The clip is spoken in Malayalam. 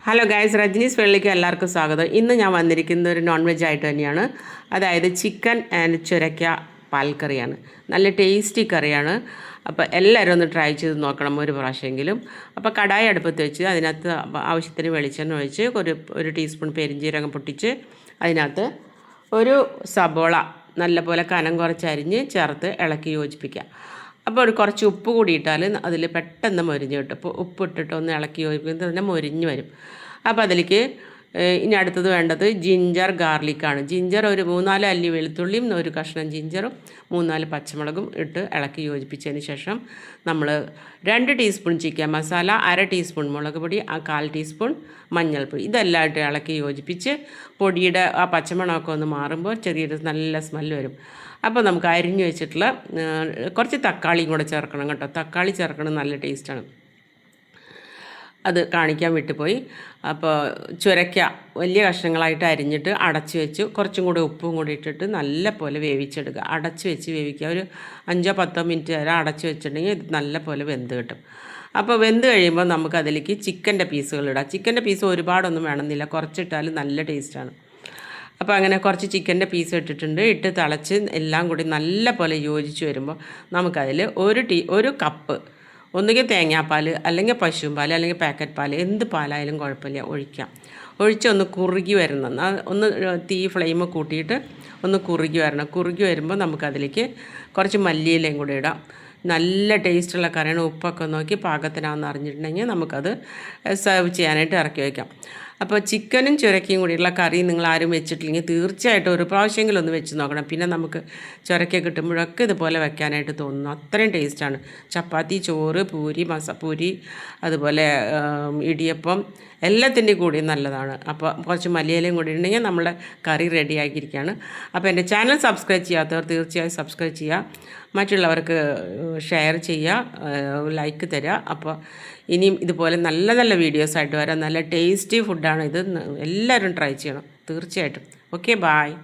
ഹലോ ഗൈസ്, രജനീസ് വെള്ളിക്ക് എല്ലാവർക്കും സ്വാഗതം. ഇന്ന് ഞാൻ വന്നിരിക്കുന്നത് ഒരു നോൺ വെജ് ആയിട്ട് തന്നെയാണ്. അതായത് ചിക്കൻ ആൻഡ് ചുരക്ക പാൽക്കറിയാണ്. നല്ല ടേസ്റ്റി കറിയാണ്. അപ്പോൾ എല്ലാവരും ഒന്ന് ട്രൈ ചെയ്ത് നോക്കണം ഒരു പ്രാവശ്യമെങ്കിലും. അപ്പോൾ കടായി അടുപ്പത്ത് വെച്ച് അതിനകത്ത് ആവശ്യത്തിന് വെളിച്ചെണ്ണ ഒഴിച്ച് ഒരു ടീസ്പൂൺ പെരിഞ്ജീരകം പൊട്ടിച്ച് അതിനകത്ത് ഒരു സബോള നല്ലപോലെ കനം കുറച്ച് അരിഞ്ഞ് ചേർത്ത് ഇളക്കി യോജിപ്പിക്കുക. അപ്പോൾ ഒരു കുറച്ച് ഉപ്പ് കൂടി ഇട്ടാൽ അതിൽ പെട്ടെന്ന് മൊരിഞ്ഞ് കിട്ടും. അപ്പോൾ ഉപ്പ് ഇട്ടിട്ട് ഒന്ന് ഇളക്കി യോജിപ്പിക്കുന്നത് തന്നെ മൊരിഞ്ഞ് വരും. അപ്പോൾ അതിലേക്ക് ഇനി അടുത്തത് വേണ്ടത് ജിഞ്ചർ ഗാർലിക്കാണ്. ജിഞ്ചർ ഒരു 3-4 അല്ലി വെളുത്തുള്ളിയും ഒരു കഷ്ണം ജിഞ്ചറും 3-4 പച്ചമുളകും ഇട്ട് ഇളക്കി യോജിപ്പിച്ചതിന് ശേഷം നമ്മൾ 2 ടീസ്പൂൺ ചിക്കൻ മസാല, 1/2 ടീസ്പൂൺ മുളക് പൊടി, 1/4 ടീസ്പൂൺ മഞ്ഞൾപ്പൊടി ഇതെല്ലാം ഇട്ട് ഇളക്കി യോജിപ്പിച്ച് പൊടിയുടെ ആ പച്ചമണമൊക്കെ ഒന്ന് മാറുമ്പോൾ ചെറിയൊരു നല്ല സ്മെല്ല് വരും. അപ്പോൾ നമുക്ക് അരിഞ്ഞു വെച്ചിട്ടുള്ള കുറച്ച് തക്കാളിയും കൂടെ ചേർക്കണം കേട്ടോ. തക്കാളി ചേർക്കണം, നല്ല ടേസ്റ്റാണ്. അത് കാണിക്കാൻ വിട്ടുപോയി. അപ്പോൾ ചുരയ്ക്ക വലിയ കഷ്ണങ്ങളായിട്ട് അരിഞ്ഞിട്ട് അടച്ച് വെച്ച് കുറച്ചും കൂടി ഉപ്പും കൂടി ഇട്ടിട്ട് നല്ല പോലെ വേവിച്ചെടുക്കുക. അടച്ച് വെച്ച് വേവിക്കുക. ഒരു 5-10 മിനിറ്റ് വരെ അടച്ച് വെച്ചിട്ടുണ്ടെങ്കിൽ ഇത് നല്ല പോലെ വെന്ത് കിട്ടും. അപ്പോൾ വെന്ത് കഴിയുമ്പോൾ നമുക്ക് അതിലേക്ക് ചിക്കൻ്റെ പീസുകൾ ഇടാം. ചിക്കൻ്റെ പീസ് ഒരുപാടൊന്നും വേണമെന്നില്ല, കുറച്ചിട്ടാലും നല്ല ടേസ്റ്റാണ്. അപ്പോൾ അങ്ങനെ കുറച്ച് ചിക്കൻ്റെ പീസ് ഇട്ടിട്ടുണ്ട്. ഇട്ട് തിളച്ച് എല്ലാം കൂടി നല്ല പോലെ യോജിച്ച് വരുമ്പോൾ നമുക്കതിൽ ഒരു കപ്പ് ഒന്നുകിൽ തേങ്ങാപ്പാൽ അല്ലെങ്കിൽ പശുവും പാൽ അല്ലെങ്കിൽ പാക്കറ്റ് പാൽ, എന്ത് പാലായാലും കുഴപ്പമില്ല, ഒഴിക്കാം. ഒഴിച്ച് ഒന്ന് കുറുകി വരണം. ഒന്ന് തീ ഫ്ലെയിം കൂട്ടിയിട്ട് ഒന്ന് കുറുകി വരണം. കുറുകി വരുമ്പോൾ നമുക്കതിലേക്ക് കുറച്ച് മല്ലിയിലയും കൂടി ഇടാം. നല്ല ടേസ്റ്റുള്ള കറിയാണ്. ഉപ്പൊക്കെ നോക്കി പാകത്തിനാണെന്ന് അറിഞ്ഞിട്ടുണ്ടെങ്കിൽ നമുക്കത് സെർവ് ചെയ്യാനായിട്ട് ഇറക്കി വയ്ക്കാം. അപ്പോൾ ചിക്കനും ചുരക്കയും കൂടിയുള്ള കറി നിങ്ങൾ ആരും വെച്ചിട്ടില്ലെങ്കിൽ തീർച്ചയായിട്ടും ഒരു പ്രാവശ്യമെങ്കിലും ഒന്ന് വെച്ച് നോക്കണം. പിന്നെ നമുക്ക് ചുരക്ക കിട്ടുമ്പോഴൊക്കെ ഇതുപോലെ വെക്കാനായിട്ട് തോന്നുന്നു. അത്രയും ടേസ്റ്റാണ്. ചപ്പാത്തി, ചോറ്, പൂരി, അതുപോലെ ഇടിയപ്പം എല്ലാത്തിൻ്റെയും കൂടി നല്ലതാണ്. അപ്പോൾ കുറച്ച് മല്ലിയിലയും കൂടി ഉണ്ടെങ്കിൽ നമ്മുടെ കറി റെഡി ആക്കിയിരിക്കുകയാണ്. അപ്പോൾ എൻ്റെ ചാനൽ സബ്സ്ക്രൈബ് ചെയ്യാത്തവർ തീർച്ചയായും സബ്സ്ക്രൈബ് ചെയ്യുക. മറ്റുള്ളവർക്ക് ഷെയർ ചെയ്യുക, ലൈക്ക് തരിക. അപ്പോൾ ഇനിയും ഇതുപോലെ നല്ല നല്ല വീഡിയോസായിട്ട് വരാം. നല്ല ടേസ്റ്റി ഫുഡാണ് ഇത്. എല്ലാവരും ട്രൈ ചെയ്യണം തീർച്ചയായിട്ടും. Okay, bye.